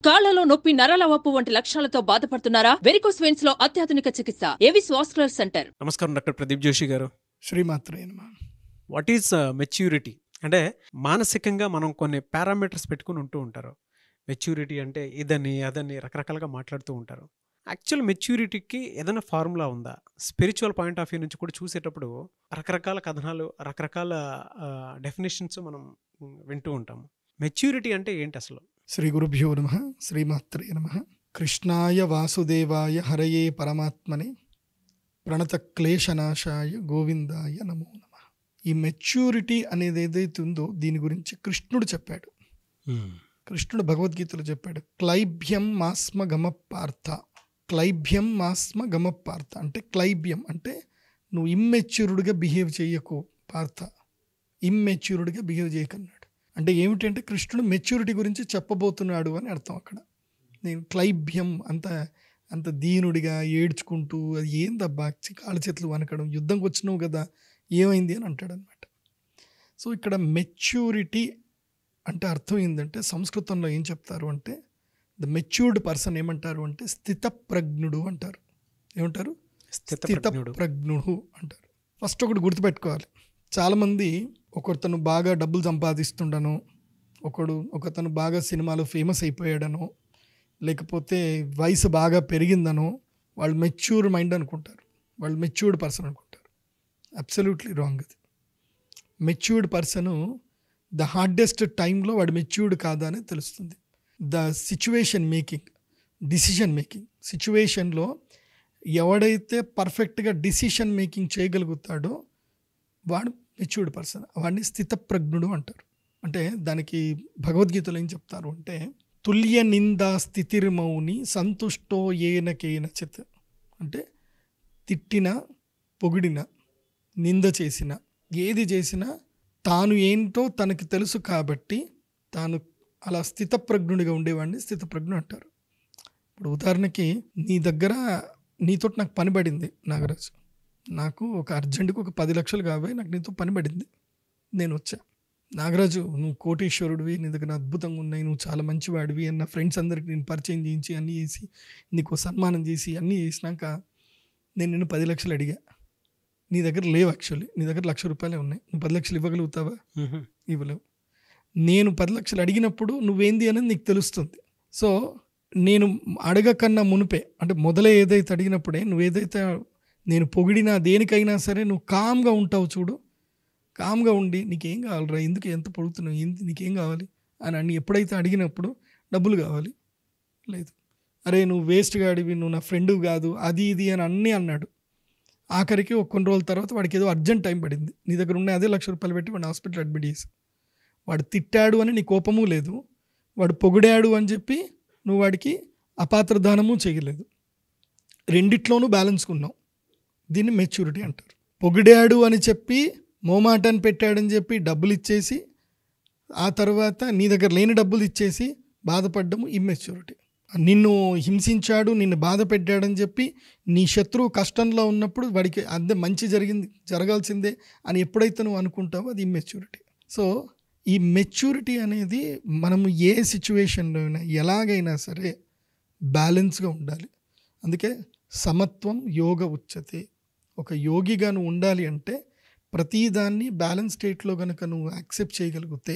కాళ్లలో నొప్పి, నరాల వాపు వంటి లక్షణాలతో బాధపడుతున్నారా? వెరికోస్ వెయిన్స్ లో అత్యాధునిక చికిత్స ఏవిస్ వాస్కులర్ సెంటర్. నమస్కారం డాక్టర్ ప్రదీప్ జోషి గారు. శ్రీమాత్రే నమః. What is maturity? అంటే మానసికంగా మనం కొన్ని పారామీటర్స్ పెట్టుకుని ఉంటూ ఉంటారు. మెచ్యూరిటీ అంటే ఇదని అదని రకరకాలుగా మాట్లాడుతూ ఉంటారు. యాక్చువల్ మెచ్యూరిటీకి ఏదైనా ఫార్ములా ఉందా? స్పిరిచువల్ పాయింట్ ఆఫ్ వ్యూ నుంచి కూడా చూసేటప్పుడు రకరకాల కథనాలు, రకరకాల డెఫినేషన్స్ మనం వింటూ ఉంటాము. మెచ్యూరిటీ అంటే ఏంటి అసలు? శ్రీ గురుభ్యో నమః. శ్రీమాత్రే నమః. కృష్ణాయ వాసుదేవాయ హరయే పరమాత్మనే ప్రణత క్లేశనాశాయ గోవిందాయ నమో నమః. ఈ మెచ్యూరిటీ అనేది ఏదైతే ఉందో దీని గురించి కృష్ణుడు చెప్పాడు. కృష్ణుడు భగవద్గీతలో చెప్పాడు, క్లైభ్యం మాస్మ గమ పార్థ. క్లైభ్యం మాస్మ గమ పార్థ అంటే క్లైభ్యం అంటే నువ్వు ఇమ్మెచ్యూర్డ్గా బిహేవ్ చేయకు పార్థ, ఇమ్మెచ్యూర్డ్గా బిహేవ్ చేయకన్నాడు. అంటే ఏమిటంటే కృష్ణుడు మెచ్యూరిటీ గురించి చెప్పబోతున్నాడు అని అర్థం. అక్కడ నేను క్లైభ్యం అంత దీనుడిగా ఏడ్చుకుంటూ అది ఏందబ్బా కాళ్ళ చేతులు వనకడం, యుద్ధంకి వచ్చినావు కదా ఏమైంది అని అంటాడు అనమాట. సో ఇక్కడ మెచ్యూరిటీ అంటే అర్థం ఏంటంటే సంస్కృతంలో ఏం చెప్తారు అంటే ద మెచ్యూర్డ్ పర్సన్ ఏమంటారు అంటే స్థితప్రజ్ఞుడు అంటారు. ఏమంటారు? స్థితప్రజ్ఞుడు అంటారు. ఫస్ట్ ఒకటి గుర్తుపెట్టుకోవాలి. చాలామంది ఒకతను బాగా డబ్బులు సంపాదిస్తుండను, ఒకతను బాగా సినిమాలో ఫేమస్ అయిపోయాడనో, లేకపోతే వయసు బాగా పెరిగిందనో వాళ్ళు మెచ్యూర్ మైండ్ అనుకుంటారు, వాళ్ళు మెచ్యూర్డ్ పర్సన్ అనుకుంటారు. Absolutely wrong. అది మెచ్యూర్డ్ పర్సను ద హార్డెస్ట్ టైంలో వాడు మెచ్యూర్డ్ కాదా అని తెలుస్తుంది. The situation making, decision making సిచ్యువేషన్లో ఎవడైతే పర్ఫెక్ట్గా డిసిషన్ మేకింగ్ చేయగలుగుతాడో వాడు మెచ్యూర్డ్ పర్సన్, వాడిని స్థితప్రజ్ఞుడు అంటారు. అంటే దానికి భగవద్గీతలో ఏం చెప్తారు అంటే తుల్య నిందా స్థితిర్మౌని సంతుష్టో ఏన కేనచిత్. అంటే తిట్టిన, పొగిడిన, నింద చేసిన, ఏది చేసినా తాను ఏంటో తనకి తెలుసు కాబట్టి తాను అలా స్థితప్రజ్ఞుడిగా ఉండేవాడిని స్థితప్రజ్ఞుడు అంటారు. ఇప్పుడు ఉదాహరణకి నీతో నాకు పని పడింది నాగరాజు, నాకు ఒక అర్జెంటుకు ఒక 10 లక్షలు కావాలి, నాకు నీతో పని పడింది, నేను వచ్చా. నాగరాజు నువ్వు కోటీశ్వరుడివి, నీ దగ్గర అద్భుతంగా ఉన్నాయి, నువ్వు చాలా మంచివాడివి అన్న ఫ్రెండ్స్ అందరికి నేను పరిచయం చేయించి అన్నీ చేసి నీకు సన్మానం చేసి అన్నీ చేసినాక నేను నిన్ను 10 లక్షలు అడిగా. నీ దగ్గర లేవు, యాక్చువల్లీ నీ దగ్గర ₹1,00,000 ఉన్నాయి, నువ్వు 10 లక్షలు ఇవ్వగలుగుతావా? ఇవ్వలేవు. నేను 10 లక్షలు అడిగినప్పుడు నువ్వేంది అనేది నీకు తెలుస్తుంది. సో నేను అడగకన్నా మునిపే అంటే మొదలే ఏదైతే అడిగినప్పుడే నువ్వేదైతే నేను పొగిడినా దేనికైనా సరే నువ్వు కామ్గా ఉంటావు చూడు, కామ్గా ఉండి నీకేం కావాలిరా, ఎందుకు ఎంత పొడుగుతున్నావు, నీకేం కావాలి అని అన్ని ఎప్పుడైతే అడిగినప్పుడు డబ్బులు కావాలి, లేదు అరే నువ్వు వేస్ట్గా అడివి, నువ్వు నా ఫ్రెండ్ కాదు, అది ఇది అని అన్నీ అన్నాడు. ఆఖరికి కొన్ని రోజుల తర్వాత వాడికి ఏదో అర్జెంట్ టైం పడింది, నీ దగ్గర ఉన్న అదే ₹1,00,000 పెట్టి వాడిని హాస్పిటల్ అడ్మిట్ చేసి, వాడు తిట్టాడు అని నీ కోపము లేదు, వాడు పొగిడాడు అని చెప్పి నువ్వు వాడికి అపాత్రదానము చేయలేదు, రెండిట్లోనూ బ్యాలెన్స్ ఉన్నావు. దీన్ని మెచ్యూరిటీ అంటారు. పొగిడాడు అని చెప్పి మోమాటాన్ని పెట్టాడని చెప్పి డబ్బులు ఇచ్చేసి ఆ తర్వాత నీ దగ్గర లేని డబ్బులు ఇచ్చేసి బాధపడ్డము ఇమ్మెచ్యూరిటీ. నిన్ను హింసించాడు, నిన్ను బాధ పెట్టాడని చెప్పి నీ శత్రువు కష్టంలో ఉన్నప్పుడు వాడికి అంతే మంచి జరగాల్సిందే అని ఎప్పుడైతే నువ్వు అనుకుంటావో అది ఇమ్మెచ్యూరిటీ. సో ఈ మెచ్యూరిటీ అనేది మనము ఏ సిచ్యువేషన్లో అయినా ఎలాగైనా సరే బ్యాలెన్స్గా ఉండాలి. అందుకే సమత్వం యోగ ఉచ్యతే. ఒక యోగిగా నువ్వు ఉండాలి అంటే ప్రతిదాన్ని బ్యాలెన్స్ స్టేట్లో కనుక నువ్వు యాక్సెప్ట్ చేయగలిగితే,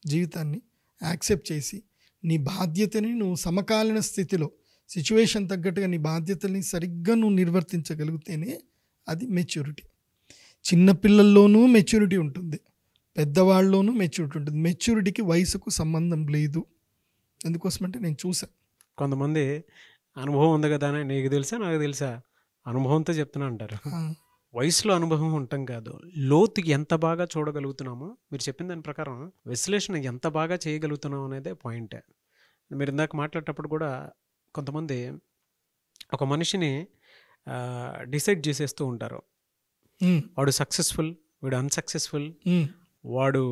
జీవితాన్ని యాక్సెప్ట్ చేసి నీ బాధ్యతని నువ్వు సమకాలీన స్థితిలో సిచ్యువేషన్ తగ్గట్టుగా నీ బాధ్యతల్ని సరిగ్గా నువ్వు నిర్వర్తించగలిగితేనే అది మెచ్యూరిటీ. చిన్నపిల్లల్లోనూ మెచ్యూరిటీ ఉంటుంది, పెద్దవాళ్ళలోనూ మెచ్యూరిటీ ఉంటుంది. మెచ్యూరిటీకి వయసుకు సంబంధం లేదు. ఎందుకోసమంటే నేను చూసా, కొంతమంది అనుభవం ఉంది కదా అని నీకు తెలుసా నాకు తెలుసా అనుభవంతో చెప్తున్నా అంటారు. వయసులో అనుభవం ఉండటం కాదు, లోతు ఎంత బాగా చూడగలుగుతున్నామో, మీరు చెప్పిన దాని ప్రకారం విశ్లేషణ ఎంత బాగా చేయగలుగుతున్నాం అనేదే పాయింట్. మీరు ఇందాక మాట్లాడేటప్పుడు కూడా కొంతమంది ఒక మనిషిని డిసైడ్ చేసేస్తూ ఉంటారు. వాడు సక్సెస్ఫుల్, వీడు అన్సక్సెస్ఫుల్, వాడు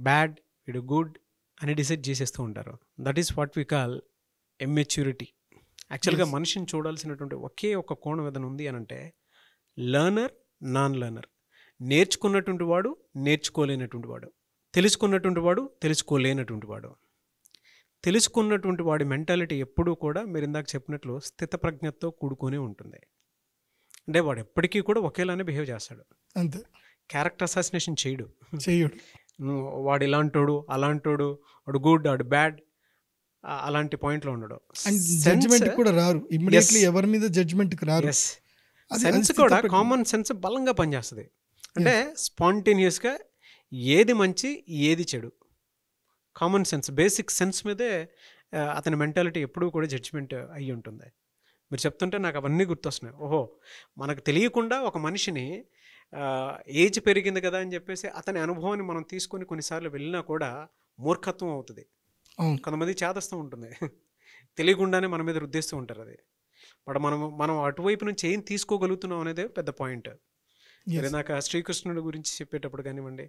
బ్యాడ్, వీడు గుడ్ అని డిసైడ్ చేసేస్తూ ఉంటారు. That is what we call immaturity. యాక్చువల్గా మనిషిని చూడాల్సినటువంటి ఒకే ఒక కోణం ఏదైనా ఉంది అని అంటే లర్నర్, నాన్ లర్నర్. నేర్చుకున్నటువంటి వాడు, నేర్చుకోలేనటువంటి వాడు. తెలుసుకున్నటువంటి వాడు, తెలుసుకోలేనటువంటి వాడు. తెలుసుకున్నటువంటి వాడి మెంటాలిటీ ఎప్పుడూ కూడా మీరు ఇందాక చెప్పినట్లు స్థితప్రజ్ఞతో కూడుకునే ఉంటుంది. అంటే వాడు ఎప్పటికీ కూడా ఒకేలానే బిహేవ్ చేస్తాడు, అంతే, క్యారెక్టర్ అసాసినేషన్ చేయడు. చెయ్యడు. వాడు ఇలాంటోడు అలాంటోడు, వాడు గుడ్ వాడు బ్యాడ్ అలాంటి పాయింట్లో ఉండడు. అండ్ జడ్జ్మెంట్ కూడా రారు, ఇమ్మీడియట్లీ ఎవరి మీద జడ్జ్మెంట్కి రారు. సెన్స్ కూడా కామన్ సెన్స్ బలంగా పనిచేస్తుంది. అంటే స్పాంటేనియస్గా ఏది మంచి ఏది చెడు, కామన్ సెన్స్ బేసిక్ సెన్స్ మీదే అతని మెంటాలిటీ ఎప్పుడూ కూడా జడ్జ్మెంట్ అయ్యి ఉంటుంది. మీరు చెప్తుంటే నాకు అవన్నీ గుర్తొస్తున్నాయి. ఓహో, మనకు తెలియకుండా ఒక మనిషిని ఏజ్ పెరిగింది కదా అని చెప్పేసి అతని అనుభవాన్ని మనం తీసుకొని కొన్నిసార్లు వెళ్ళినా కూడా మూర్ఖత్వం అవుతుంది. కొంతమంది చేదస్తూ ఉంటుంది, తెలియకుండానే మన మీద రుద్దేస్తూ ఉంటారు. అది బట్ మనం అటువైపు నుంచి ఏం తీసుకోగలుగుతున్నాం అనేదే పెద్ద పాయింట్. నాకు శ్రీకృష్ణుడి గురించి చెప్పేటప్పుడు కానివ్వండి,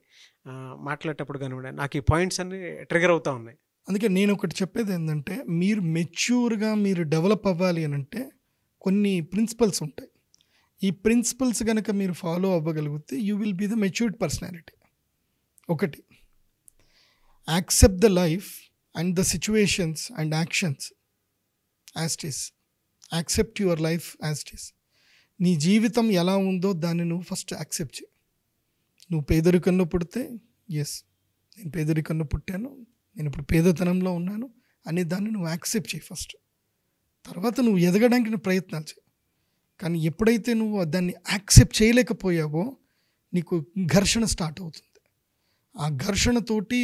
మాట్లాడేటప్పుడు కానివ్వండి, నాకు ఈ పాయింట్స్ అన్ని ట్రిగర్ అవుతూ ఉన్నాయి. అందుకే నేను ఒకటి చెప్పేది ఏంటంటే, మీరు మెచ్యూర్గా మీరు డెవలప్ అవ్వాలి అని అంటే కొన్ని ప్రిన్సిపల్స్ ఉంటాయి. ఈ ప్రిన్సిపల్స్ కనుక మీరు ఫాలో అవ్వగలిగితే you will be the matured personality. ఒకటి, accept the life and the situations and actions as it is. Accept your life as it is. నీ జీవితం ఎలా ఉందో దాన్ని నువ్వు ఫస్ట్ యాక్సెప్ట్ చేయి. నువ్వు పేదరికంలో పుడితే, ఎస్ నేను పేదరికంలో పుట్టాను, నేను ఇప్పుడు పేదతనంలో ఉన్నాను అనే దాన్ని నువ్వు యాక్సెప్ట్ చేయి ఫస్ట్. తర్వాత నువ్వు ఎదగడానికి నువ్వు ప్రయత్నాలు చేయి. కానీ ఎప్పుడైతే నువ్వు దాన్ని యాక్సెప్ట్ చేయలేకపోయావో నీకు ఘర్షణ స్టార్ట్ అవుతుంది. ఆ ఘర్షణతోటి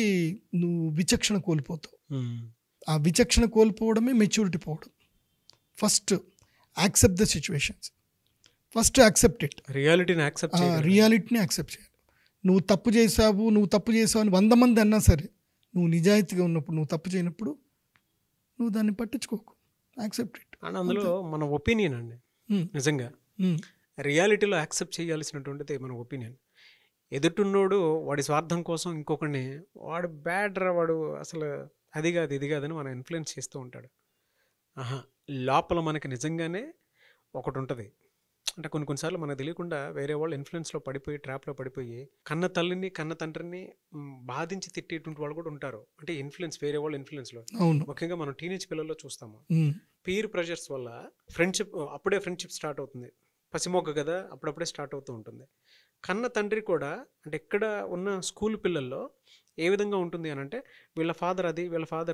నువ్వు విచక్షణ కోల్పోతావు. ఆ విచక్షణ కోల్పోవడమే మెచ్యూరిటీ పోవడం. First accept the situations, first accept it. రియాలిటీని యాక్సెప్ట్ చేయాలి. నువ్వు తప్పు చేసావు అని 100 మంది అన్నా సరే, నువ్వు నిజాయితీగా ఉన్నప్పుడు, నువ్వు తప్పు చేయనప్పుడు నువ్వు దాన్ని పట్టించుకోకు. Accept it. అండ్ అందులో మన ఒపీనియన్ అండి, నిజంగా రియాలిటీలో యాక్సెప్ట్ చేయాల్సినటువంటిది మన ఒపీనియన్. ఎదుటిన్నోడు వాడి స్వార్థం కోసం ఇంకొకరిని వాడు బ్యాడ్ రా, వాడు అసలు అది కాదు ఇది కాదని మనం ఇన్ఫ్లుయెన్స్ చేస్తూ ఉంటాడు. లోపల మనకి నిజంగానే ఒకటి ఉంటుంది. అంటే కొన్నిసార్లు మనకు తెలియకుండా వేరే వాళ్ళు ఇన్ఫ్లుయెన్స్లో పడిపోయి, ట్రాప్లో పడిపోయి కన్న తల్లిని కన్న తండ్రిని బాధించి తిట్టేటువంటి వాళ్ళు కూడా ఉంటారు. అంటే ఇన్ఫ్లుయెన్స్, వేరే వాళ్ళు ఇన్ఫ్లుయెన్స్లో. ముఖ్యంగా మనం టీనేజ్ పిల్లల్లో చూస్తాము. పీర్ ప్రెషర్స్ వల్ల అప్పుడే ఫ్రెండ్షిప్ స్టార్ట్ అవుతుంది. పసిమొగ్గ కదా, అప్పుడప్పుడే స్టార్ట్ అవుతూ ఉంటుంది. కన్న తండ్రి కూడా, అంటే ఇక్కడ ఉన్న స్కూల్ పిల్లల్లో ఏ విధంగా ఉంటుంది అని అంటే, వీళ్ళ ఫాదర్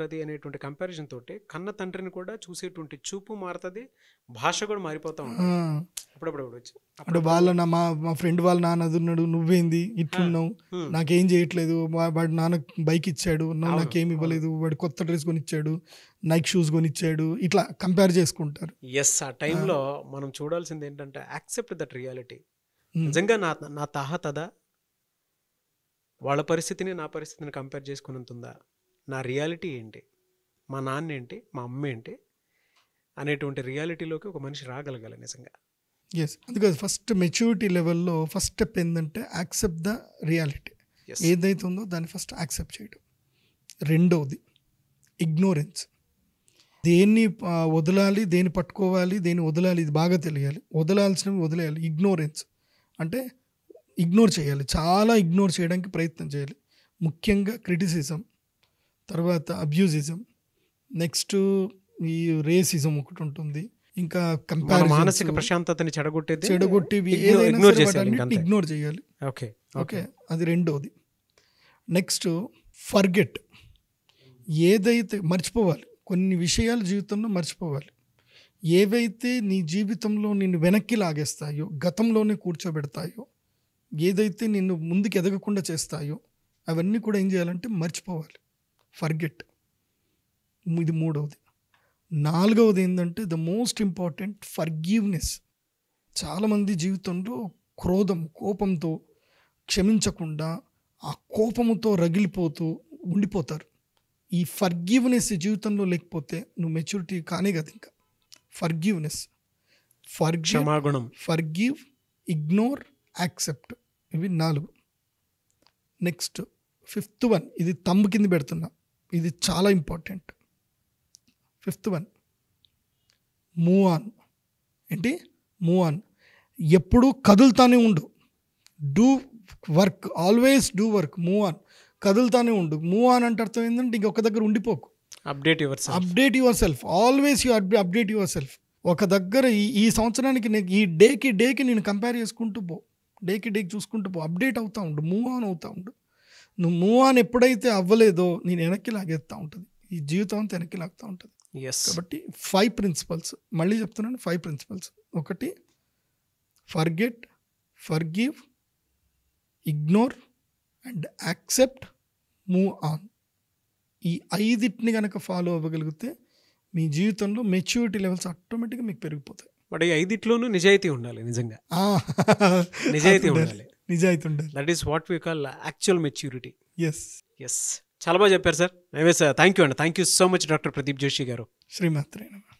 అది అనేటువంటి కంపారిజన్ తోటి కన్న తండ్రిని కూడా చూసేటువంటి చూపు మారుతుంది, భాష కూడా మారిపోతూ ఉంటుంది. అప్పుడప్పుడు వచ్చి అంటే మా ఫ్రెండ్ వాళ్ళ నాన్న అదున్నాడు, నువ్వేంది ఇట్లున్నావు, నాకేం చేయట్లేదు, వాడు నాన్న బైక్ ఇచ్చాడు, నాకేం ఇవ్వలేదు, వాడు కొత్త డ్రెస్ కొనిచ్చాడు, నైక్ షూస్ కొనిచ్చాడు, ఇట్లా కంపేర్ చేసుకుంటారు. ఎస్, ఆ టైంలో మనం చూడాల్సింది ఏంటంటే యాక్సెప్ట్ దట్ రియాలిటీ. నిజంగా నా తాహతదా, వాళ్ళ పరిస్థితిని నా పరిస్థితిని కంపేర్ చేసుకున్నంతుందా, నా రియాలిటీ ఏంటి, మా నాన్న ఏంటి, మా అమ్మ ఏంటి అనేటువంటి రియాలిటీలోకి ఒక మనిషి రాగలగాలి నిజంగా. ఎస్, అందుకే ఫస్ట్ మెచ్యూరిటీ లెవెల్లో ఫస్ట్ స్టెప్ ఏంటంటే యాక్సెప్ట్ ద రియాలిటీ. ఏదైతే ఉందో దాన్ని ఫస్ట్ యాక్సెప్ట్ చేయడం. రెండవది ఇగ్నోరెన్స్. దేన్ని వదలాలి, దేన్ని పట్టుకోవాలి, దేన్ని వదలాలి, ఇది బాగా తెలియాలి. వదలాల్సినవి వదిలేయాలి. ఇగ్నోరెన్స్ అంటే ఇగ్నోర్ చేయాలి, చాలా ఇగ్నోర్ చేయడానికి ప్రయత్నం చేయాలి. ముఖ్యంగా క్రిటిసిజం, తర్వాత అబ్యూజిజం, నెక్స్ట్ ఈ రేసిజం ఒకటి ఉంటుంది, ఇంకా మానసిక ప్రశాంతతని చెడగొట్టేవి ఇగ్నోర్ చేయాలి. ఓకే, అది రెండోది. Next forget. ఏదైతే మర్చిపోవాలి, కొన్ని విషయాలు జీవితంలో మర్చిపోవాలి. ఏవైతే నీ జీవితంలో నిన్ను వెనక్కి లాగేస్తాయో, గతంలోనే కూర్చోబెడతాయో, ఏదైతే నిన్ను ముందుకు ఎదగకుండా చేస్తాయో అవన్నీ కూడా ఏం చేయాలంటే మర్చిపోవాలి. ఫర్గెట్. ఇది మూడవది. నాలుగవది ఏంటంటే ద మోస్ట్ ఇంపార్టెంట్, ఫర్గివ్నెస్. చాలామంది జీవితంలో కోపంతో క్షమించకుండా ఆ కోపముతో రగిలిపోతూ ఉండిపోతారు. ఈ ఫర్గివ్నెస్ జీవితంలో లేకపోతే నువ్వు మెచ్యూరిటీ కానే కదా. ఇంకా ఫర్గివ్నెస్, ఫర్గివ్, ఇగ్నోర్, యాక్సెప్ట్, ఇవి 4. నెక్స్ట్ 5th వన్, ఇది తమ్ము కింద పెడుతున్నా, ఇది చాలా important. 5th one, move on. ఏంటి? Move on. ఎప్పుడూ కదులుతానే ఉండు. Do work, always do work. Move on, కదులుతానే ఉండు. మూవ్ ఆన్ అంటే అర్థం ఏంటంటే ఇంకొక దగ్గర ఉండిపోకు. Update yourself. Update yourself, always you update yourself. ఒక దగ్గర ఈ సంవత్సరానికి ఈ డేకి నేను కంపేర్ చేసుకుంటూ పో, డేకి చూసుకుంటూ పో, అప్డేట్ అవుతూ ఉండు, మూవ్ ఆన్ అవుతూ ఉండు. నువ్వు మూవ్ ఆన్ ఎప్పుడైతే అవ్వలేదో నేను వెనక్కి లాగేస్తూ ఉంటుంది, ఈ జీవితం అంతా వెనక్కి లాగుతూ ఉంటుంది. కాబట్టి 5 ప్రిన్సిపల్స్ మళ్ళీ చెప్తున్నాను, 5 principles. 1, forget, forgive, ignore and accept, move on. ఈ 5 కనుక ఫాలో అవ్వగలిగితే మీ జీవితంలో మెచ్యూరిటీ లెవెల్స్ ఆటోమేటిక్గా మీకు పెరిగిపోతాయి. బట్ ఈ 5 నిజాయితీ ఉండాలి, నిజంగా నిజాయితీ ఉండాలి. నిజాయితీ ఉండాలి. That is what we call actual maturity. Yes. చాలా బాగా చెప్పారు సార్. థ్యాంక్ యూ అండి. Thank you so much doctor Pradeep Joshi గారు. శ్రీమాత్రే నమః.